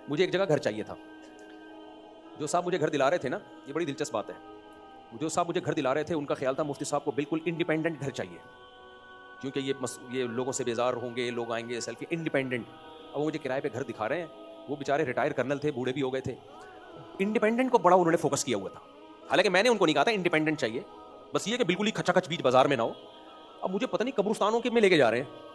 मुझे एक जगह घर चाहिए था। जो साहब मुझे घर दिला रहे थे ना, ये बड़ी दिलचस्प बात है, जो साहब मुझे घर दिला रहे थे उनका ख्याल था मुफ्ती साहब को बिल्कुल इंडिपेंडेंट घर चाहिए, क्योंकि ये लोगों से बेजार होंगे, लोग आएंगे सेल्फी, इंडिपेंडेंट। अब वो मुझे किराए पे घर दिखा रहे हैं, वो बेचारे रिटायर कर्नल थे, बूढ़े भी हो गए थे। इंडिपेंडेंट को बड़ा उन्होंने फोकस किया हुआ था, हालांकि मैंने उनको नहीं कहा था इंडिपेंडेंट चाहिए, बस ये कि बिल्कुल ही खचाखच बीच बाजार में ना हो। अब मुझे पता नहीं कब्रिस्तानों के में लेके जा रहे हैं,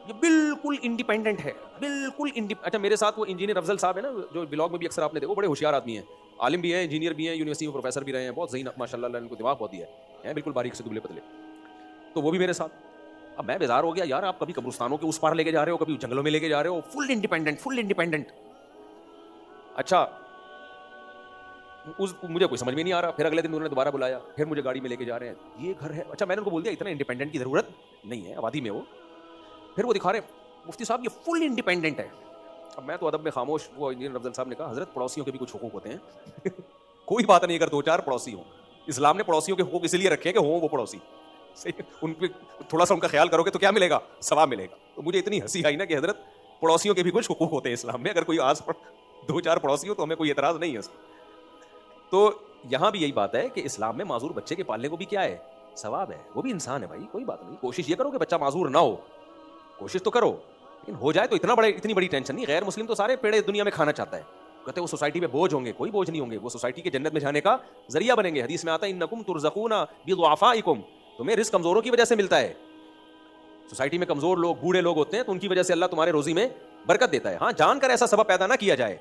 ये बिल्कुल इंडिपेंडेंट है, बिल्कुल अच्छा मेरे साथ वो इंजीनियर अफजल साहब है ना, जो ब्लॉग में भी अक्सर आपने देखो, बड़े होशियार आदमी हैं, आलिम भी हैं, इंजीनियर भी हैं, यूनिवर्सिटी में प्रोफेसर भी रहे हैं, बहुत सही माशाल्लाह, इनको दिमाग बहुत दिया है, बिल्कुल बारीक से दुबले पतले। तो वो भी मेरे साथ। अब मैं बेजार हो गया, यार आप कभी कब्रिस्तानों के उस पार लेके जा रहे हो, कभी जंगलों में लेके जा रहे हो, फुल इंडिपेंडेंट, फुल इंडिपेंडेंट। अच्छा मुझे कोई समझ में नहीं आ रहा। फिर अगले दिन उन्होंने दोबारा बुलाया, फिर मुझे गाड़ी में लेके जा रहे हैं, ये घर है। अच्छा मैंने उनको बोल दिया इतना इंडिपेंडेंट की जरूरत नहीं है, आबादी में हो। फिर वो दिखा रहे मुफ्ती साहब ये फुल इंडिपेंडेंट है। अब मैं तो अदब में खामोश। वो इंजीनियर अफजल साहब ने कहा हजरत पड़ोसियों के भी कुछ हुकूक होते हैं कोई बात नहीं अगर दो चार पड़ोसी हो, इस्लाम ने पड़ोसियों के हुकूक इसलिए रखे हैं कि हो वो पड़ोसी सही, उन पे थोड़ा सा उनका ख्याल करोगे तो क्या मिलेगा, सवाब मिलेगा। तो मुझे इतनी हंसी आई ना कि हजरत पड़ोसियों के भी कुछ हुकूक होते हैं इस्लाम में, अगर कोई आस दो चार पड़ोसी हो तो हमें कोई एतराज नहीं है। तो यहां भी यही बात है कि इस्लाम में माजूर बच्चे के पालने को भी क्या है, सवाब है, वो भी इंसान है भाई, कोई बात नहीं। कोशिश ये करो कि बच्चा माजूर ना हो, कोशिश तो करो, लेकिन हो जाए तो इतनी बड़ी टेंशन नहीं। गैर मुस्लिम तो सारे पेड़े दुनिया में खाना चाहता है, कहते हैं वो सोसाइटी में बोझ होंगे, कोई बोझ नहीं होंगे, वो सोसाइटी के जन्नत में जाने का जरिया बनेंगे। हदीस में आता है इन्नकुम तुरज़क़ूना बिदुआफ़ाइकुम, तुम्हें रिस्क कमजोरों की वजह से मिलता है। सोसाइटी में कमजोर लोग, बूढ़े लोग होते हैं, तो उनकी वजह से अल्लाह तुम्हारे रोजी में बरकत देता है। हाँ, जानकर ऐसा सबब पैदा ना किया जाए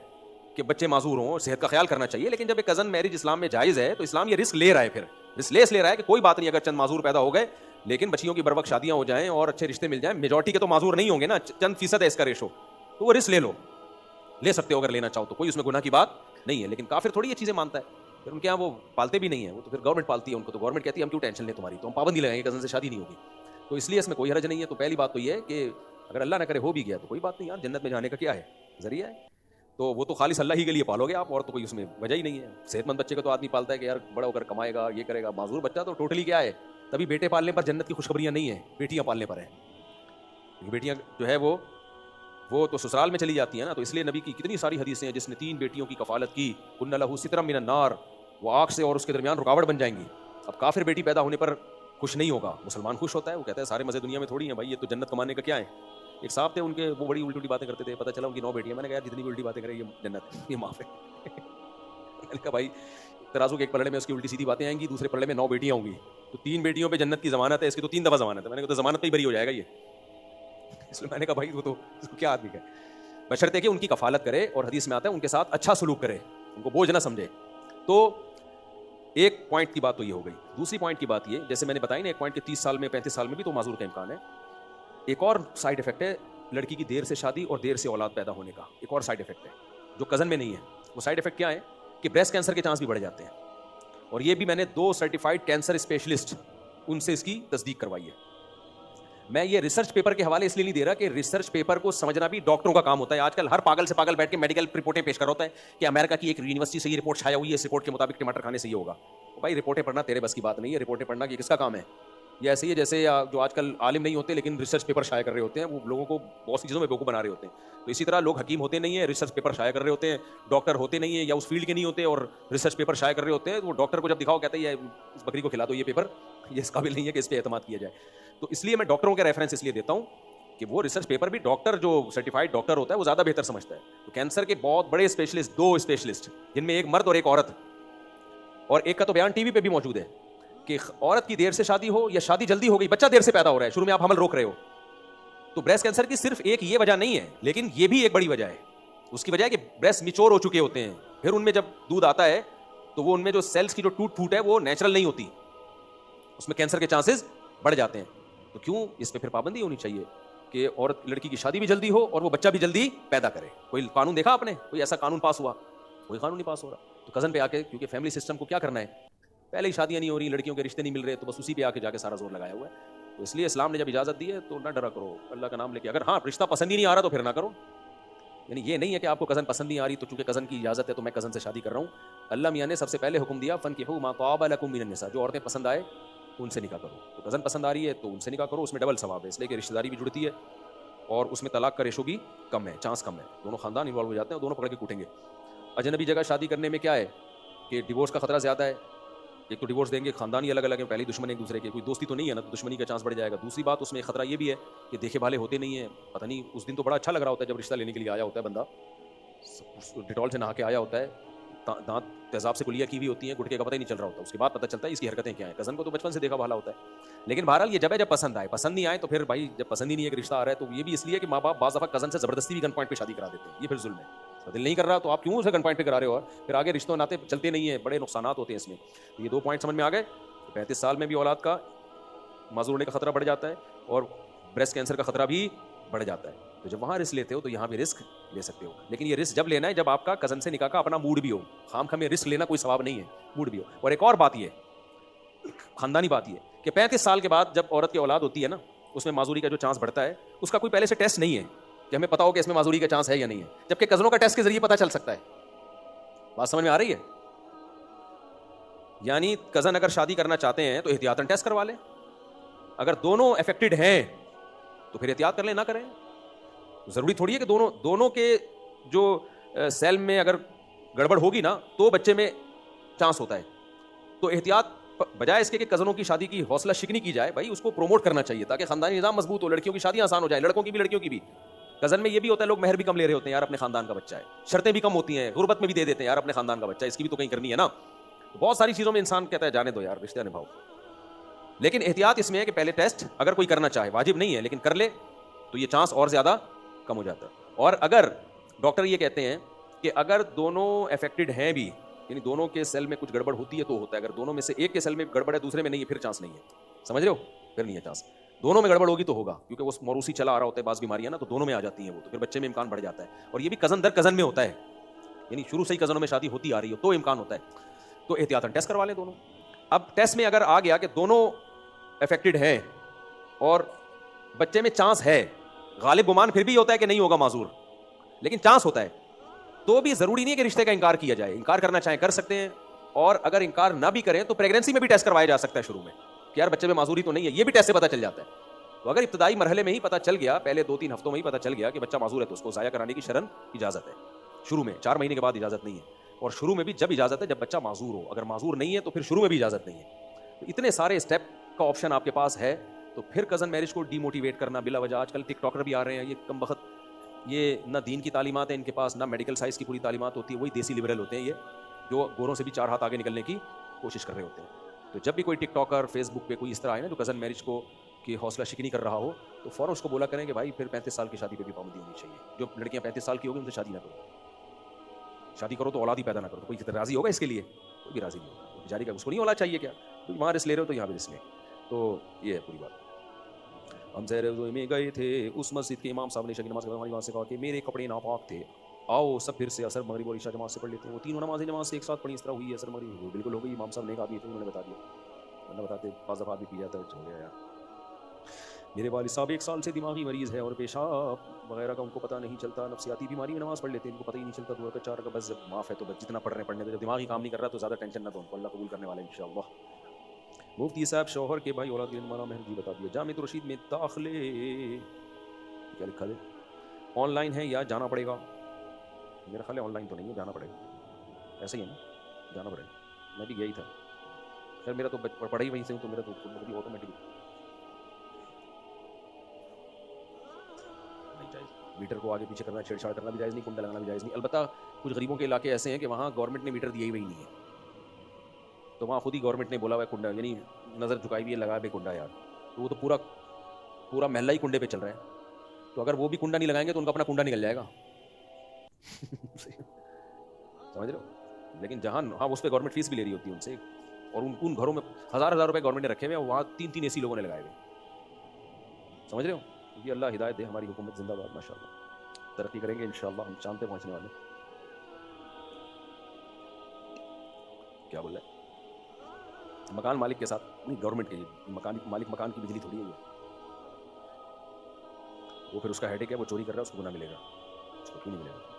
कि बच्चे माजूर हों, सेहत का ख्याल करना चाहिए, लेकिन जब एक कजन मैरिज इस्लाम में जायज़ है तो इस्लाम ये रिस्क ले रहा है, फिर रिस्क ले रहा है कि कोई बात नहीं अगर चंद माजूर पैदा हो गए, लेकिन बच्चियों की बरवक्त शादियां हो जाएं और अच्छे रिश्ते मिल जाएं। मेजॉरिटी के तो माजूर नहीं होंगे ना, चंद फीसद है इसका रेशो, तो वो रिस्क ले सकते हो अगर लेना चाहो तो, कोई उसमें गुनाह की बात नहीं है। लेकिन काफिर थोड़ी ये चीजें मानता है, फिर उनके यहाँ वो पालते भी नहीं है, वो तो फिर गवर्नमेंट पालती है उनको, तो गवर्नमेंट कहती है हम क्यों टेंशन लें तुम्हारी, तो हम पाबंदी लगाएंगे, कजन से शादी नहीं होगी। तो इसलिए इसमें कोई हरज नहीं है। तो पहली बात तो ये है कि अगर अल्लाह ना करे हो भी गया तो कोई बात नहीं यार, जन्नत में जाने का क्या है, जरिया है, तो वो तो खालिस अल्लाह ही के लिए पालोगे आप, और तो कोई उसमें वजह ही नहीं है। सेहतमंद बच्चे को तो आदमी पालता है कि यार बड़ा होकर कमाएगा, ये करेगा। माजूर बच्चा तो टोटली क्या है, तभी बेटे पालने पर जन्नत की खुशखबरियां नहीं है, बेटियां पालने पर है। बेटियां जो है वो तो ससुराल में चली जाती है ना, तो इसलिए नबी की कितनी सारी हदीसें हैं जिसने 3 बेटियों की कफालत की, कुन्ना लहू सितरम मिनन नार, वो आग से और उसके दरमियान रुकावट बन जाएंगी। अब काफिर बेटी पैदा होने पर खुश नहीं होगा, मुसलमान खुश होता है, वो कहता है सारे मजे दुनिया में थोड़ी हैं भाई, ये तो जन्नत कमाने का क्या है। एक साहब थे उनके, वो बड़ी उल्टी बातें करते थे, पता चला उनकी 9 बेटियां। मैंने कहा यार जितनी भी उल्टी बातें करें ये जन्नत, ये माफ है मैंने कहा भाई तराजू के एक पलड़े में उसकी उल्टी सीधी बातें आएंगी, दूसरे पलड़े में 9 बेटियां होंगी, तो 3 बेटियों पे जन्नत की जमानत है, इसकी तो 3 दफा जमानत है। मैंने कहा तो जमानत पे ही बरी हो जाएगा ये, इसलिए मैंने कहा भाई वो तो क्या आदमी का, बशर्ते कि उनकी कफालत करे, और हदीस में आता है उनके साथ अच्छा सलूक करे, उनको बोझ ना समझे। तो एक पॉइंट की बात तो ये हो गई। दूसरी पॉइंट की बात ये, जैसे मैंने बताई ना, एक पॉइंट के 30 साल में 35 साल में भी तो माजूर का इम्कान है। एक और साइड इफेक्ट है लड़की की देर से शादी और देर से औलाद पैदा होने का, एक और साइड इफेक्ट है जो कजन में नहीं है। वो साइड इफेक्ट क्या है कि ब्रेस्ट कैंसर के चांस भी बढ़ जाते हैं, और ये भी मैंने 2 सर्टिफाइड कैंसर स्पेशलिस्ट उनसे इसकी तस्दीक करवाई है। मैं ये रिसर्च पेपर के हवाले इसलिए नहीं दे रहा कि रिसर्च पेपर को समझना भी डॉक्टरों का काम होता है। आजकल हर पागल से पागल बैठ के मेडिकल रिपोर्टें पेश कर होता है कि अमेरिका की एक यूनिवर्सिटी से ये रिपोर्ट छाया हुई है, इस रिपोर्ट के मुताबिक टमाटर खाने से ये होगा। तो भाई रिपोर्टें पढ़ना तेरे बस की बात नहीं है, रिपोर्टें पढ़ना कि किसका काम है। ये ऐसे ही है जैसे जो आजकल आलिम नहीं होते लेकिन रिसर्च पेपर शाया कर रहे होते हैं, वो लोगों को बहुत सी चीज़ों में बेवकूफ़ बना रहे होते हैं। तो इसी तरह लोग हकीम होते नहीं है, रिसर्च पेपर शाया कर रहे होते हैं, डॉक्टर होते नहीं है या उस फील्ड के नहीं होते और रिसर्च पेपर शाया कर रहे होते हैं। वो डॉक्टर को जब दिखाओ कहते हैं इस बकरी को खिला दो ये पेपर, ये इस काबिल नहीं है कि इस पर एतमाद किया जाए। तो इसलिए मैं डॉक्टरों के रेफरेंस इसलिए देता हूँ कि वो रिसर्च पेपर भी डॉक्टर जो सर्टिफाइड डॉक्टर होता है वो ज़्यादा बेहतर समझता है। तो कैंसर के बहुत बड़े स्पेशलिस्ट, 2 स्पेशलिस्ट, जिनमें एक मर्द और एक औरत, और एक का तो बयान टीवी पे भी मौजूद है कि औरत की देर से शादी हो या शादी जल्दी हो गई, बच्चा देर से पैदा हो रहा है, शुरू में आप हमल रोक रहे हो, तो ब्रेस्ट कैंसर की सिर्फ एक ये वजह नहीं है, लेकिन ये भी एक बड़ी वजह है। उसकी वजह है कि ब्रेस्ट मिच्योर हो चुके होते हैं, फिर उनमें जब दूध आता है तो वो उनमें जो सेल्स की जो टूट फूट है वो नेचुरल नहीं होती, उसमें कैंसर के चांसेस बढ़ जाते हैं। तो क्यों इस पर फिर पाबंदी होनी चाहिए कि औरत लड़की की शादी भी जल्दी हो और वो बच्चा भी जल्दी पैदा करे। कोई कानून देखा आपने, कोई ऐसा कानून पास हुआ? कोई कानून नहीं पास हो रहा। तो कजन पे आके, क्योंकि फैमिली सिस्टम को क्या करना है, पहले ही शादियां नहीं हो रही, लड़कियों के रिश्ते नहीं मिल रहे, तो बस उसी पे आके जाके सारा जोर लगाया हुआ है। तो इसलिए इस्लाम ने जब इजाज़त दी है तो ना डरा करो, अल्लाह का नाम लेके। अगर हाँ रिश्ता पसंद ही नहीं आ रहा तो फिर ना करो। यानी ये नहीं है कि आपको कज़न पसंद नहीं आ रही तो चूंकि कज़न की इजाज़त है तो मैं कज़न से शादी कर रहा हूँ। अल्लाह मियाँ ने सबसे पहले हुक्म दिया फ़नकिहू मा ताब लकुम मिनन निसा, जो औरतें पसंद आए उनसे निकाह करो। तो कज़न पसंद आ रही है तो उनसे निकाह करो, उसमें डबल सवाब है, इसलिए कि रिश्तेदारी भी जुड़ती है। और उसमें तलाक का रेशो भी कम है, चांस कम है, दोनों खानदान इन्वॉल्व हो जाते हैं और दोनों पकड़ के कूटेंगे। अजनबी जगह शादी करने में क्या है कि डिवोर्स का खतरा ज़्यादा है। एक तो डिवोर्स देंगे, खानदान ही अलग अलग है, पहले दुश्मन एक दूसरे के, कोई दोस्ती तो नहीं है ना, तो दुश्मनी का चांस बढ़ जाएगा। दूसरी बात उसमें खतरा ये भी है कि देखे भाले होते नहीं है, पता नहीं उस दिन तो बड़ा अच्छा लग रहा होता है जब रिश्ता लेने के लिए आया होता है बंदा, डिटॉल से नहा के आया होता है, दांत तेजाब से कुलिया की हुई होती है, गुटके का पता ही नहीं चल रहा होता, उसके बाद पता चलता है इसकी हरकतें क्या हैं। कज़न को तो बचपन से देखा भाला होता है, लेकिन बहरहाल ये जब है जब पसंद आए, पसंद नहीं आए तो फिर भाई जब पसंद ही नहीं है कि रिश्ता आ रहा है, तो ये भी इसलिए कि माँ बाप बाज़ दफ़ा कज़न से ज़बरदस्ती भी गन पॉइंट पे शादी करा देते हैं, ये फिर जुल्म है। तो दिल नहीं कर रहा तो आप क्यों उसे गन पॉइंट पे करा रहे हो, और फिर आगे रिश्तों नाते चलते नहीं है, बड़े नुकसान होते हैं इसमें। तो ये 2 पॉइंट समझ में आ गए। 35 साल में भी औलाद का माजूर होने का खतरा बढ़ जाता है और ब्रेस्ट कैंसर का खतरा भी बढ़ जाता है। तो जब वहाँ रिस्क लेते हो तो यहाँ भी रिस्क ले सकते हो, लेकिन ये रिस्क जब लेना है जब आपका कज़न से निकाह का अपना मूड भी हो। खाम में रिस्क लेना कोई सवाब नहीं है, मूड भी हो। और एक और बात ये, खानदानी बात ये कि 35 साल के बाद जब औरत की औलाद होती है ना, उसमें माजूरी का जो चांस बढ़ता है, उसका कोई पहले से टेस्ट नहीं है कि हमें पता हो कि इसमें माजूरी का चांस है या नहीं है, जबकि कज़नों का टेस्ट के जरिए पता चल सकता है। बात समझ में आ रही है? यानी कज़न अगर शादी करना चाहते हैं तो एहतियातन टेस्ट करवा लें, अगर दोनों अफेक्टेड हैं तो फिर एहतियात कर लें, ना करें। ज़रूरी थोड़ी है कि दोनों के जो सेल में अगर गड़बड़ होगी ना तो बच्चे में चांस होता है। तो एहतियात बजाय इसके कि कज़नों की शादी की हौसला शिकनी की जाए, भाई उसको प्रोमोट करना चाहिए ताकि खानदानी निज़ाम मजबूत हो, लड़कियों की शादी आसान हो जाए, लड़कों की भी लड़कियों की भी। कज़न में ये भी होता है लोग महर भी कम ले रहे होते हैं, यार अपने खानदान का बच्चा है, शर्तें भी कम होती हैं, गुर्बत में भी दे देते हैं, यार अपने खानदान का बच्चा है, इसकी भी तो कहीं करनी है ना। तो बहुत सारी चीज़ों में इंसान कहता है जाने दो यार, रिश्ता निभाओ। लेकिन एहतियात इसमें है कि पहले टेस्ट अगर कोई करना चाहे, वाजिब नहीं है लेकिन कर ले, तो ये चांस और ज़्यादा कम हो जाता है। और अगर डॉक्टर ये कहते हैं कि अगर दोनों अफेक्टेड हैं भी, यानी दोनों के सेल में कुछ गड़बड़ होती है तो होता है, अगर दोनों में से एक के सेल में गड़बड़ है दूसरे में नहीं है, फिर चांस नहीं है। समझ रहे हो? फिर नहीं है चांस। दोनों में गड़बड़ होगी तो होगा, क्योंकि वो मौरूसी चला आ रहा होता है, बाज़ बीमारियां ना तो दोनों में आ जाती हैं वो, तो फिर बच्चे में इम्कान बढ़ जाता है। और ये भी कज़न दर कज़न में होता है, यानी शुरू से ही कज़नों में शादी होती आ रही हो तो इम्कान होता है। तो एहतियातन टेस्ट करवा लें दोनों। अब टेस्ट में अगर आ गया कि दोनों अफेक्टेड हैं और बच्चे में चांस है, गालिब गुमान फिर भी होता है कि नहीं होगा माजूर, लेकिन चांस होता है, तो भी जरूरी नहीं है कि रिश्ते का इनकार किया जाए। इनकार करना चाहें कर सकते हैं, और अगर इनकार ना भी करें तो प्रेगनेंसी में भी टेस्ट करवाया जा सकता है शुरू में कि यार बच्चे में माजूरी तो नहीं है, ये भी टेस्ट से पता चल जाता है। तो अगर इब्तदाई मरहले में ही पता चल गया, पहले 2-3 हफ्तों में ही पता चल गया कि बच्चा माजूर है, तो उसको ज़ाया कराने की शरन इजाजत है। शुरू में 4 महीने के बाद इजाजत नहीं है, और शुरू में भी जब इजाजत है जब बच्चा माजूर हो, अगर माजूर नहीं है तो फिर शुरू में भी इजाजत नहीं है। तो इतने सारे स्टेप का ऑप्शन आपके पास है, तो फिर कज़न मैरिज को डीमोटिवेट करना बिला वजह, आजकल टिकटॉकर भी आ रहे हैं, ये कम वक्त, ये ना दीन की तालीमात है इनके पास, ना मेडिकल साइंस की पूरी तालीमात होती है, वही देसी लिबरल होते हैं ये, जो गोरों से भी 4 हाथ आगे निकलने की कोशिश कर रहे होते हैं। तो जब भी कोई टिकटॉकर फेसबुक पे कोई इस तरह आए ना जो कज़न मैरिज को की हौसला शिकनी कर रहा हो, तो फ़ौरन उसको बोला करें कि भाई फिर 35 साल की शादी पे भी पाबंदी होनी चाहिए। जो लड़कियां 35 साल की होगी उनसे शादी ना करो, शादी करो तो औलाद ही पैदा ना करो। तो कोई राज़ी होगा इसके लिए? कोई भी राज़ी नहीं होगा। बेचारी का उसको नहीं औलाद चाहिए क्या? तो वहाँ रिस्क ले रहे हो तो यहाँ भी रिस्क लें। तो ये है पूरी बात। हम ज़हर में गए थे, उस मस्जिद के इमाम साहब ने इशा की नमाज़ के बाद हमारी वहाँ से कहा कि मेरे कपड़े नापाक थे, आओ सब फिर से असर मगरिब और इशा जमात से पढ़ लेते हैं। वो तीनों नमाज़ें जमात से एक साथ पढ़ी, इस तरह हुई असर मगरिब, वो बिल्कुल हो गई। इमाम साहब ने एक आदमी थे, उन्होंने बता दिया, वरना बताते बाज़ दफ़ा भी पी जाता है, हो गया यार। मेरे वालिद साहब 1 साल से दिमागी मरीज़ है और पेशाब वगैरह का उनको पता नहीं चलता, नफ्सियाती बीमारी में नमाज़ पढ़ लेते हैं, इनको पता ही नहीं चलता, 2 रकात 4 रकात बस जब माफ़ है तो बस जितना पढ़ रहे हैं पढ़ने दो, जब दिमागी काम नहीं कर रहा तो ज़्यादा टेंशन ना दो उनको, अल्लाह कबूल करने वाला है इंशाअल्लाह। मुफ्ती साहब शौहर के भाई औलाद के लिए माना महर जी बता दिया। जामिया रशीद में दाखिले क्या लिखा है, ऑनलाइन है या जाना पड़ेगा? मेरा ख्याल है ऑनलाइन तो नहीं है, जाना पड़ेगा, ऐसे ही है ना, जाना पड़ेगा। मैं भी गया ही था, खैर मेरा तो पढ़ा ही वहीं से हूँ, तो मेरा तो ऑटोमेटिक नहीं जायज़। मीटर को आगे पीछे करना, छेड़छाड़ करना भी जायज़ नहीं, कुंडा लगाना भी जायज़ नहीं। अलबत्ता कुछ गरीबों के इलाके ऐसे हैं कि वहाँ गवर्नमेंट ने मीटर दिए ही वही नहीं है, तो वहाँ खुद ही गवर्नमेंट ने बोला हुआ है कुंडा, यानी नज़र झुकाई हुई है, लगा बे कुंडा यार, तो वो तो पूरा महल्ला ही कुंडे पे चल रहा है, तो अगर वो भी कुंडा नहीं लगाएंगे तो उनका अपना कुंडा निकल जाएगा। समझ रहे हो? लेकिन जहाँ हाँ उस पर गवर्नमेंट फीस भी ले रही होती है उनसे, और उन घरों में हज़ार रुपए गवर्नमेंट ने रखे हुए हैं, वहाँ 3 AC लोगों ने लगाए हुए। समझ रहे हो? क्योंकि अल्लाह हिदायत दे, हमारी हुकूमत जिंदाबाद, माशाअल्लाह, तरक्की करेंगे इंशाअल्लाह, हम चांद पे पहुँचने वाले। क्या बोल रहे हैं? मकान मालिक के साथ नहीं, गवर्नमेंट के मकान मालिक, मकान की बिजली थोड़ी है ये, वो फिर उसका हेडेक है, वो चोरी कर रहा है, उसको गुनाह मिलेगा, उसको क्यों नहीं मिलेगा?